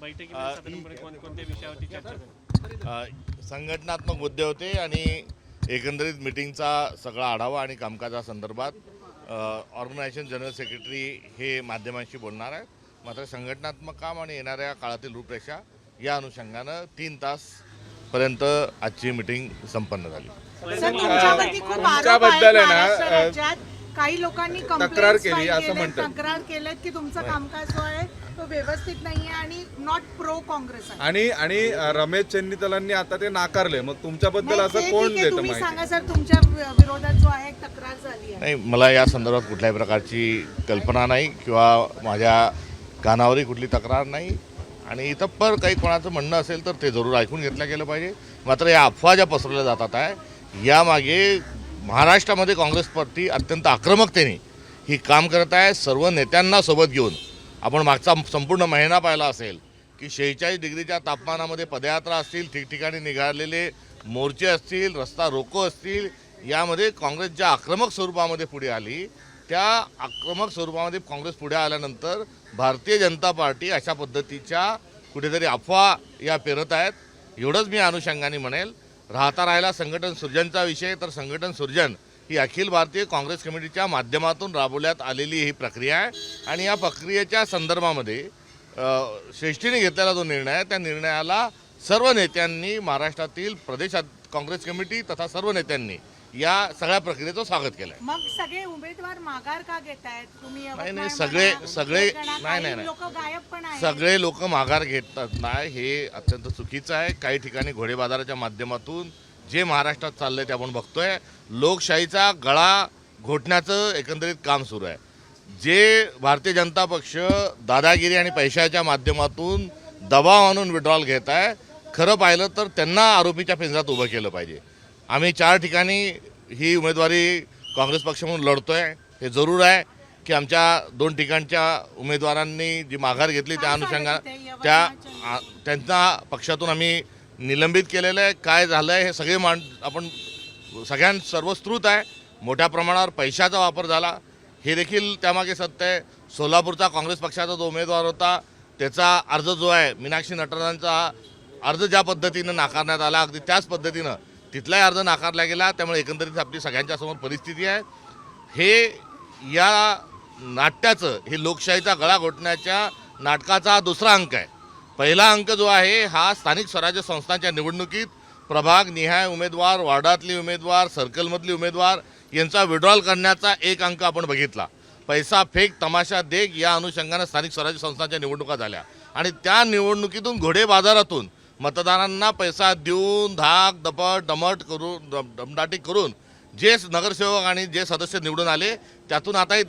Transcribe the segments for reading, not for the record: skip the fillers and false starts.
बैठकीमध्ये साधारणपणे कोणकोणत्या विषयावरती चर्चा झाली? संघटनात्मक मुद्दे होते आणि एकंदरीत मिटिंगचा सगळा आढावा आणि कामकाजासंदर्भात ऑर्गनायझेशन जनरल सेक्रेटरी हे माध्यमांशी बोलणार आहे. मात्र संघटनात्मक काम आणि येणाऱ्या काळातील रूपरेषा या अनुषंगानं 3 तासपर्यंत आजची मिटिंग संपन्न झाली. सर, तुमच्यावरती खूप आरोप आहेत महाराष्ट्र राज्यात. काही लोकांनी तक्रार केली असं म्हणतात. तक्रार केलेत की तुमचं कामकाज जो आहे तो व्यवस्थित नाहीये आणि नॉट प्रो काँग्रेस आहे. आणि रमेश चेन्नीतलांनी आता ते नाकारले. मग तुमच्याबद्दल असं कोण देतं तुम्ही माहिती? सांगा सर, तुमच्या विरोधात जो आहे तक्रार झाली आहे. नाही, मला या संदर्भात कुठल्याही प्रकारची कल्पना नाही किंवा माझ्या कानावरही कुठली तक्रार नाही. आणि इतपर काही कोणाचं म्हणणं असेल तर ते जरूर ऐकून घेतलं गेलं पाहिजे. मात्र या अफवा ज्या पसरवल्या जातात आहे यामागे महाराष्ट्रामध्ये काँग्रेस पार्टी अत्यंत आक्रमकतेने ही काम करत आहे. सर्व नेत्यांना सोबत घेऊन आपण मागचा संपूर्ण महिना पाहिला असेल की 46 डिग्रीच्या तापमानामध्ये पदयात्रा असतील, ठिकठिकाणी निघालेले मोर्चे असतील, रस्ता रोको असतील, यामध्ये काँग्रेस ज्या आक्रमक स्वरूपामध्ये पुढे आली त्या आक्रमक स्वरूपामध्ये काँग्रेस पुढे आल्यानंतर भारतीय जनता पार्टी अशा पद्धतीच्या कुठेतरी अफवा या पेरत आहेत. एवढंच मी अनुषंगाने म्हणेल. राहिला संघटन सृजनचा विषय, तर संघटन सृजन ही अखिल भारतीय काँग्रेस कमिटीच्या माध्यमातून राबवण्यात आलेली ही प्रक्रिया आहे. आणि या प्रक्रियेच्या संदर्भामध्ये श्रेष्ठीने घेतलेला जो निर्णय आहे त्या निर्णयाला सर्व नेत्यांनी, महाराष्ट्रातील प्रदेश काँग्रेस कमिटी तथा सर्व नेत्यांनी या सगळ्या प्रक्रियेचं स्वागत केलं आहे. मग सगळे उमेदवार माघार का घेत आहेत तुम्ही? नाही, सगळे लोक गायब पण आहेत. सगळे लोक माघार घेतात नाही, हे अत्यंत चुकीचं आहे. काही ठिकाणी घोडेबाजाराच्या माध्यमातून जे महाराष्ट्रात चाललंय ते आपण बघतोय. लोकशाहीचा गळा घोटण्याचं एकंदरीत काम सुरू आहे. जे भारतीय जनता पक्ष दादागिरी आणि पैशाच्या माध्यमातून दबाव आणून विड्रॉल घेत आहे, खरं पाहिलं तर त्यांना आरोपीच्या पिंजऱ्यात उभं केलं पाहिजे. आम्ही 4 ठिकाणी ही उमेदवारी काँग्रेस पक्ष म्हणून लढतोय. हे जरूर आहे की आमच्या 2 ठिकाणच्या उमेदवारांनी जी माघार घेतली त्या अनुषंगाने त्यांना पक्षातून आम्ही निलंबित केलेलं आहे. काय झालं आहे हे सगळे आपण सर्वस्कृत आहे. मोठ्या प्रमाणावर पैशाचा वापर झाला हे देखील त्यामागे सत्य आहे. सोलापूरचा काँग्रेस पक्षाचा जो उमेदवार होता त्याचा अर्ज जो आहे, मीनाक्षी नटराजांचा अर्ज ज्या पद्धतीनं नाकारण्यात आला अगदी त्याच पद्धतीनं तिथलाही अर्ज नाकारला गेला. त्यामुळे एकंदरीत आपली सगळ्यांच्यासमोर परिस्थिती आहे. हे या नाट्याचं, हे लोकशाहीचा गळा घोटण्याच्या नाटकाचा दुसरा अंक आहे. पहिला अंक जो आहे हा स्थानिक स्वराज्य संस्थांच्या निवडणुकीत प्रभाग निहाय उमेदवार, वार्डातले उमेदवार, सर्कलमधले उमेदवार यांचा विड्रॉल करण्याचा एक अंक आपण बघितला. पैसा फेक तमाशा देख या अनुषंगाने स्थानिक स्वराज्य संस्थांच्या निवडणुका झाल्या आणि त्या निवडणुकीतून घोडे बाजारातून मतदारांना पैसा देऊन धाक दपट दमट करून दमदाटी करून जे नगरसेवक आणि जे सदस्य निवडून आले त्यातून आताही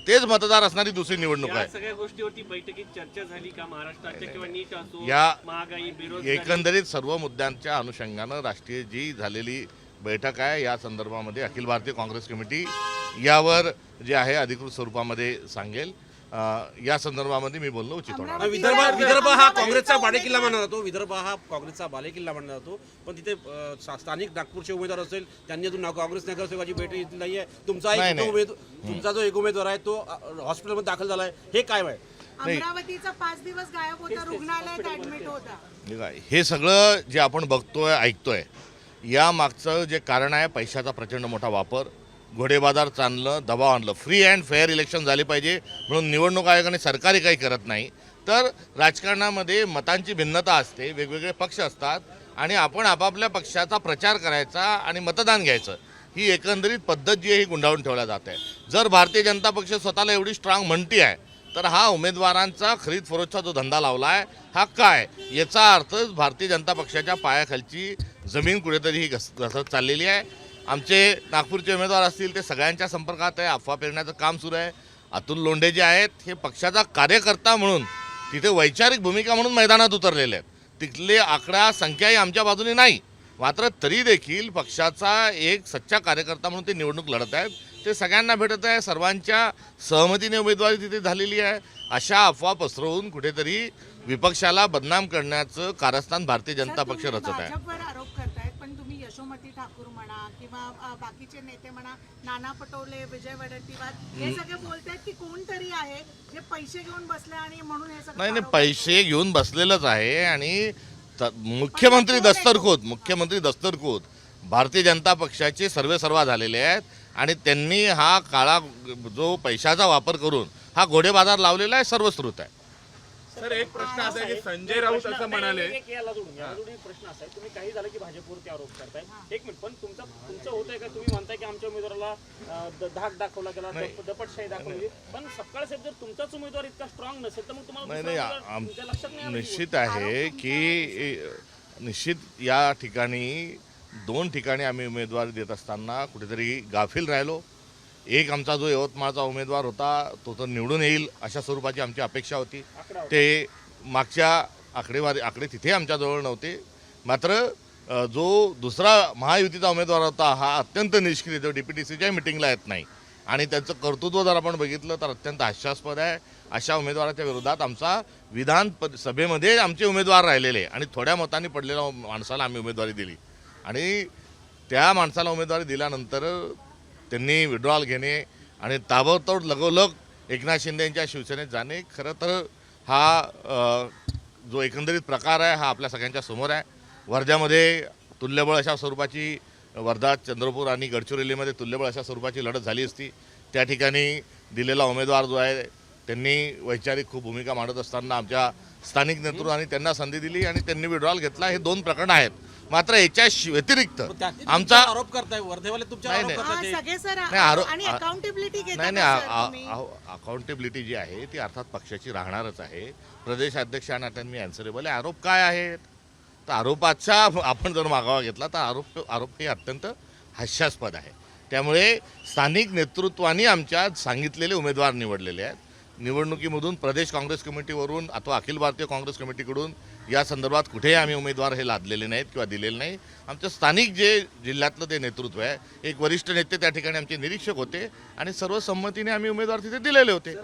तेच मतदार असणारी दुसरी निवडणूक आहे. सगळ्या गोष्टीवरती बैठकीत चर्चा झाली का? महाराष्ट्राच्या किंवा नीट असो, या महागाई, बेरोजगारी, एकंदरीत सर्व मुद्द्यांच्या अनुषंगानं राष्ट्रीय जी झालेली बैठक आहे या संदर्भामध्ये अखिल भारतीय काँग्रेस कमिटी यावर जे आहे अधिकृत स्वरूपामध्ये सांगेल. या संदर्भामध्ये मी बोलणं उचित होणार. विदर्भ हा काँग्रेसचा बालेकिल्ला मानला जातो. विदर्भ हा काँग्रेसचा बालेकिल्ला मानला जातो. पण तिथे स्थानिक नागपूरचे उमेदवार असेल त्यांनी अजून काँग्रेस नगरसेवकाची भेट घेतली नाहीये. तुमचा जो एक उमेदवार आहे तो हॉस्पिटलमध्ये दाखल झालाय, हे काय आहे? अमरावतीचा 5 दिवस गायब होता, रुग्णालयात ऍडमिट होता. हे सगळं जे आपण बघतोय, ऐकतोय, या मागचं जे कारण आहे पैशाचा प्रचंड मोठा वापर, घोडेबाजार चाललं, दबाव आणलं. फ्री अँड फेअर इलेक्शन झाले पाहिजे म्हणून निवडणूक आयोगाने सरकारी काही करत नाही. तर राजकारणामध्ये मतांची भिन्नता असते, वेगवेगळे पक्ष असतात आणि आपण आपापल्या पक्षाचा प्रचार करायचा आणि मतदान घ्यायचं, ही एकंदरीत पद्धत जी आहे ही गुंडाळून ठेवल्या जात आहे. जर भारतीय जनता पक्ष स्वतःला एवढी स्ट्रॉंग म्हणती आहे तर हा उमेदवारांचा खरीद फरोशचा जो धंदा लावला आहे हा काय, याचा अर्थ भारतीय जनता पक्षाच्या पायाखालची जमीन कुठेतरी ही घसरत चाललेली आहे. आमचे नागपूरचे उमेदवार असतील ते सगळ्यांच्या संपर्कात आहे. अफवा पेरण्याचं काम सुरू आहे. अतुल लोंढे जे आहेत हे पक्षाचा कार्यकर्ता म्हणून तिथे वैचारिक भूमिका म्हणून मैदानात उतरलेले आहेत. तिथले आकडा संख्याही आमच्या बाजूने नाही, मात्र तरी देखील पक्षाचा एक सच्चा कार्यकर्ता म्हणून ते निवडणूक लढत आहेत. ते सगळ्यांना भेटत आहे. सर्वांच्या सहमतीने उमेदवारी तिथे झालेली आहे. अशा अफवा पसरवून कुठेतरी विपक्षाला बदनाम करण्याचं कारस्थान भारतीय जनता पक्ष रचत आहे. भाजपवर आरोप करतायत, पण तुम्ही यशोमती ठाकूर म्हणा किंवा बाकीचे नेते म्हणा, नाना पटोले, विजय वडेट्टीवार हे सगळे बोलतात की कोणतरी आहे जे पैसे घेऊन बसले आणि म्हणून हे सगळं नाही पैसे घेऊन बसलेलंच आहे आणि मुख्यमंत्री दस्तरखुद भारतीय जनता पक्षाचे सर्वेसर्वा झालेले आहेत आणि त्यांनी हा काळा जो पैशाचा वापर करून हा घोडेबाजार लावलेला आहे सर्वश्रुत आहे. सर एक प्रश्न असा आहे की संजय राऊत असं म्हणाले याला जोडून एक प्रश्न असा आहे, तुम्ही काही झालं की भाजपवरती आरोप करताय. एक मिनिट, पण तुमचं होतंय का? तुम्ही म्हणताय की आमच्या उमेदवाराला धाक दाखवला गेला, दपटशाही दाखवली, पण सपकाळ साहेब जर तुमचाच उमेदवार इतका स्ट्रॉंग नसेल तर मग तुम्हाला तुमच्या लक्षात नाही आलं? निश्चित आहे की निश्चित या ठिकाणी 2 ठिकाणी आम्ही उमेदवारी देत असताना कुठेतरी गाफील राहिलो. एक आमचा जो यवतमाळचा उमेदवार होता तो तर निवडून येईल अशा स्वरूपाची आमची अपेक्षा होती. ते मागच्या आकडे तिथे आमच्याजवळ नव्हते. मात्र जो दुसरा महायुतीचा उमेदवार होता हा अत्यंत निष्क्रिय, जो DPTCच्या मिटिंगला येत नाही आणि त्यांचं कर्तृत्व जर आपण बघितलं तर अत्यंत हास्यास्पद आहे. अशा उमेदवाराच्या विरोधात आमचा विधान सभेमध्ये आमचे उमेदवार राहिलेले आणि थोड्या मतांनी पडलेल्या माणसाला आम्ही उमेदवारी दिली आणि त्या माणसाला उमेदवारी दिल्यानंतर त्यांनी विड्रॉल घेणे आणि ताबडतोब लगोलग एकनाथ शिंदे यांच्या शिवसेनेत जाणे, खरं तर हा जो एकंदरीत प्रकार आहे हा आपल्या सगळ्यांच्या समोर आहे. वर्ध्यामध्ये तुल्यबळ अशा स्वरूपाची, वर्धा, चंद्रपूर आणि गडचिरोलीमध्ये तुल्यबळ अशा स्वरूपाची लढत झाली असती. त्या ठिकाणी दिलेला उमेदवार जो आहे त्यांनी वैचारिक खूप भूमिका मांडत असताना आमच्या स्थानिक नेतृत्वाने त्यांना संधी दिली आणि त्यांनी विड्रॉल घेतला. हे 2 प्रकरणं आहेत. मात्र याच्या व्यतिरिक्त आमचा आरोप करताय वर्धेवाले तुमच्या आरोप करताय. सगळे सर नाही, आणि अकाउंटेबिलिटी अकाउंटेबिलिटी जी आहे ती अर्थात पक्षाची राहणारच आहे. प्रदेशाध्यक्ष या नात्याने मी अँसरेबल आहे. आरोप काय आहेत तर आरोपाचा आपण जर मागोवा घेतला तर आरोप हे अत्यंत हास्यास्पद आहे. त्यामुळे स्थानिक नेतृत्वाने आमच्या सांगितलेले उमेदवार निवडलेले आहेत. निवडणुकीमधून प्रदेश काँग्रेस कमिटीवरून अथवा अखिल भारतीय काँग्रेस कमिटीकडून या संदर्भात कुठेही आम्ही उमेदवार हे लादलेले नाहीत किंवा दिलेले नाही. आमचं स्थानिक जे जिल्ह्यातलं ते नेतृत्व आहे, एक वरिष्ठ नेते त्या ठिकाणी आमचे निरीक्षक होते आणि सर्वसंमतीने आम्ही उमेदवार तिथे दिलेले होते.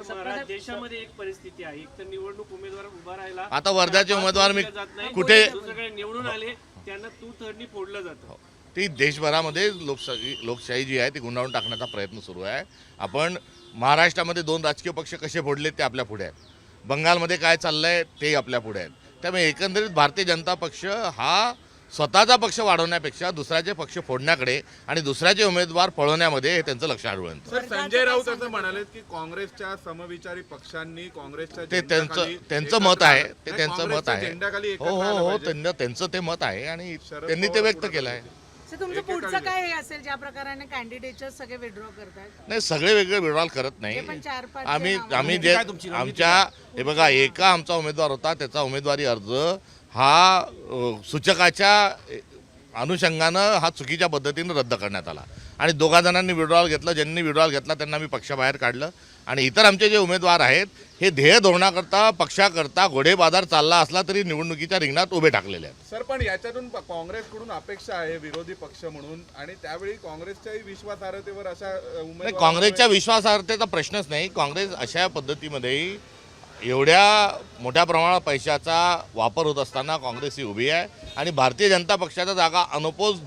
देशामध्ये एक परिस्थिती आहे, एक तर निवडणूक उमेदवार उभा राहिला, आता वर्ध्याचे उमेदवार मी कुठे सगळे निवडून आले त्यांना तू थर्डनी फोडलं जातं. ती देशभरामध्ये लोकशाही जी आहे ती गुंडाळून टाकण्याचा प्रयत्न सुरू आहे. आपण महाराष्ट्रामध्ये 2 राजकीय पक्ष कसे फोडले ते आपल्या पुढे आहेत. बंगालमध्ये काय चाललंय ते आपल्या पुढे आहेत. त्यामुळे एकंदरीत भारतीय जनता पक्ष हा स्वतःचा पक्ष वाढवण्यापेक्षा दुसऱ्याचे पक्ष फोडण्याकडे आणि दुसऱ्याचे उमेदवार पळवण्यामध्ये हे त्यांचं लक्ष आढळून येतं. सर संजय राऊत असं म्हणाले की काँग्रेसच्या समविचारी पक्षांनी काँग्रेसच्या ते त्यांचं मत आहे. ते त्यांचं मत आहे. हो त्यांचं ते मत आहे आणि त्यांनी ते व्यक्त केलं आहे. तुमचं पुढचं काय हे असेल ज्या प्रकाराने कॅन्डिडेट सगळे विड्रॉ करतात? नाही, सगळे वेगळे विड्रॉल करत नाही. पण 4-5 आम्ही जे आमच्या हे बघा, एका आमचा उमेदवार होता त्याचा उमेदवारी अर्ज हा सूचकाच्या अनुषंगानं हा चुकीच्या पद्धतीनं रद्द करण्यात आला आणि 2 जणांनी विड्रॉल घेतलं. ज्यांनी विड्रॉल घेतला त्यांना मी पक्षाबाहेर काढलं आणि इतर आमचे जे उमेदवार आहेत हे ध्येय धोरणाकरता पक्षाकरता घोडेबाजार चालला असला तरी निवडणुकीच्या रिंगणात उभे टाकलेले आहेत. सर पण याच्यातून काँग्रेसकडून अपेक्षा आहे विरोधी पक्ष म्हणून आणि त्यावेळी काँग्रेसच्याही विश्वासार्हतेवर अशा उमेदवार काँग्रेसच्या विश्वासार्हतेचा प्रश्नच नाही. काँग्रेस अशा पद्धतीमध्ये एवढ्या मोठ्या प्रमाणात पैशाचा वापर होत असताना काँग्रेस ही उभी आहे आणि भारतीय जनता पक्षाच्या जागा अनोपोज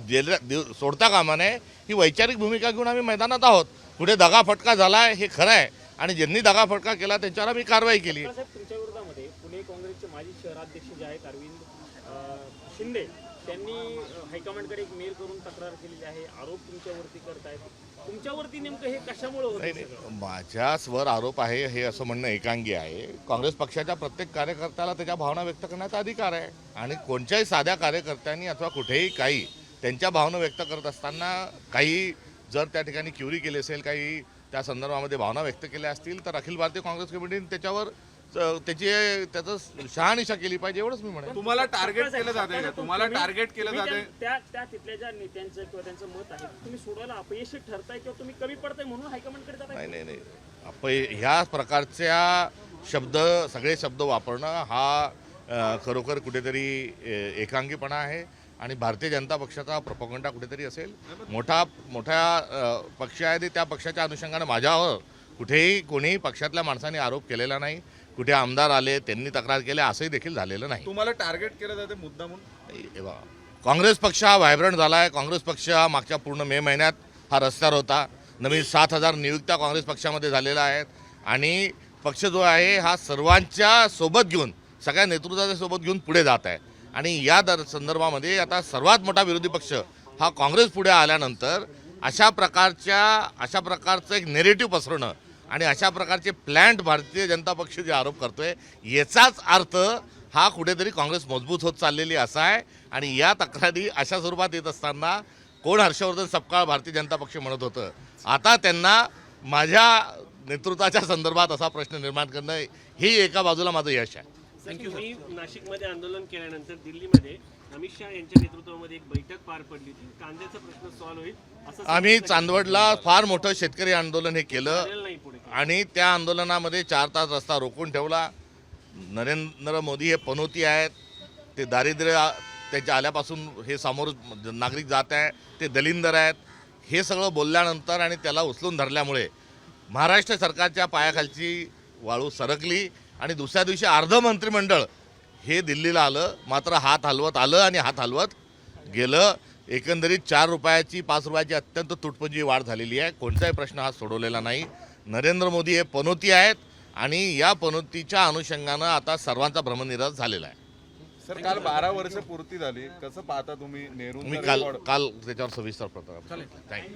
सोडता कामा नये ही वैचारिक भूमिका घेऊन आम्ही मैदानात आहोत. कुठे दगाफटका झाला आहे हे खरं आहे आणि ज्यांनी दगाफटका केला त्यांच्यावर आम्ही कारवाई केली. तुमच्या विरोधामध्ये पुणे काँग्रेसचे माजी शहराध्यक्ष जे आहेत अरविंद शिंदे त्यांनी हायकमांडकडे एक मेल करून तक्रार केलेली आहे. आरोप तुमच्यावरती करतायत. तुमच्यावरती नेमकं हे कशामुळे होत आहे? माझ्यावर आरोप आहे हे असं म्हणणं एकांगी आहे. काँग्रेस पक्षाच्या प्रत्येक कार्यकर्त्याला त्याच्या भावना व्यक्त करण्याचा अधिकार आहे आणि कोणत्याही साध्या कार्यकर्त्यांनी अथवा कुठेही काही त्यांच्या भावना व्यक्त करत असताना काही जर त्या ठिकाणी क्युरी केली असेल, काही त्या संदर्भामध्ये भावना व्यक्त केल्या असतील तर अखिल भारतीय काँग्रेस कमिटीने त्याच्यावर त्याचं शहानिशा केली पाहिजे एवढंच मी म्हणेन. तुम्हाला टार्गेट केलं जाते का? तुम्हाला टार्गेट केलं जाते? त्या तिथल्या ज्या नेत्यांचं किंवा त्यांचं मत आहे तुम्ही सोडायला अपयशी ठरताय किंवा तुम्ही कमी पडताय म्हणून हायकमांडकडे जाताय? नाही ह्या प्रकारच्या सगळे शब्द वापरणं हा खरोखर कुठेतरी एकांगीपणा आहे आणि भारतीय जनता पक्षाचा प्रोपगंडा कुठेतरी असेल. मोठ्या पक्ष आहे त्या पक्षाच्या अनुषंगाने माझ्यावर कुठेही कोणीही पक्षातल्या माणसांनी आरोप केलेला नाही. कुठे आमदार आले त्यांनी तक्रार केल्या असंही देखील झालेलं नाही. तुम्हाला टार्गेट केलं जाते मुद्दा म्हणून? काँग्रेस पक्ष हा व्हायब्रंट झाला आहे. काँग्रेस पक्ष हा मागच्या पूर्ण मे महिन्यात हा रस्त्यावर होता. नवीन 7,000 नियुक्त्या काँग्रेस पक्षामध्ये झालेल्या आहेत आणि पक्ष जो आहे हा सर्वांच्या सोबत घेऊन, सगळ्या नेतृत्वाच्या सोबत घेऊन पुढे जात आहे. आणि या संदर्भामध्ये आता सर्वात मोठा विरोधी पक्ष हा काँग्रेस पुढे आल्यानंतर अशा प्रकारचं एक नेरेटिव्ह पसरवणं आणि अशा प्रकारचे प्लॅन्ट भारतीय जनता पक्ष जे आरोप करतोय याचाच अर्थ हा कुठेतरी काँग्रेस मजबूत होत चाललेली असा आहे. आणि या तक्रारी अशा स्वरूपात येत असताना कोण हर्षवर्धन सपकाळ भारतीय जनता पक्ष म्हणत होतं, आता त्यांना माझ्या नेतृत्वाच्या संदर्भात असा प्रश्न निर्माण करणं ही एका बाजूला माझं यश आहे. तुम्ही नाशिकमध्ये आंदोलन केल्यानंतर दिल्लीमध्ये अमित शहा यांच्या नेतृत्वामध्ये एक बैठक पार पडली होती. कांद्याचा प्रश्न सॉल्व्ह होईल असं आम्ही चांदवडला फार मोठं शेतकरी आंदोलन हे केलं झालेलं नाही पुढे. आणि त्या आंदोलनामध्ये 4 तास रस्ता रोखून ठेवला. नरेंद्र मोदी हे पनोती आहेत, ते दारिद्र्य त्याच्या आल्यापासून हे समोर नागरिक जात आहे, ते दलिंदर आहेत, हे सगळं बोलल्यानंतर आणि त्याला उचलून धरल्यामुळे महाराष्ट्र सरकारच्या पायाखालची वाळू सरकली आणि दुसऱ्या दिवशी अर्ध मंत्रिमंडळ हे दिल्लीला आलं. मात्र हात हलवत आलं आणि हात हलवत गेलं. एकंदरीत 4 रुपयाची 5 रुपयाची अत्यंत तुटपुंजी वाढ झालेली आहे. कोणताही प्रश्न हा सोडवलेला नाही. नरेंद्र मोदी हे पनोती आहेत आणि या पनोतीच्या अनुषंगानं आता सर्वांचा भ्रमनिरास झालेला आहे. सर, काल 12 वर्ष पूर्ती झाली, कसं पाहता तुम्ही मी नेहरूंचा काल रेकॉर्ड? काल त्याच्यावर सविस्तर प्रकार थँक्यू.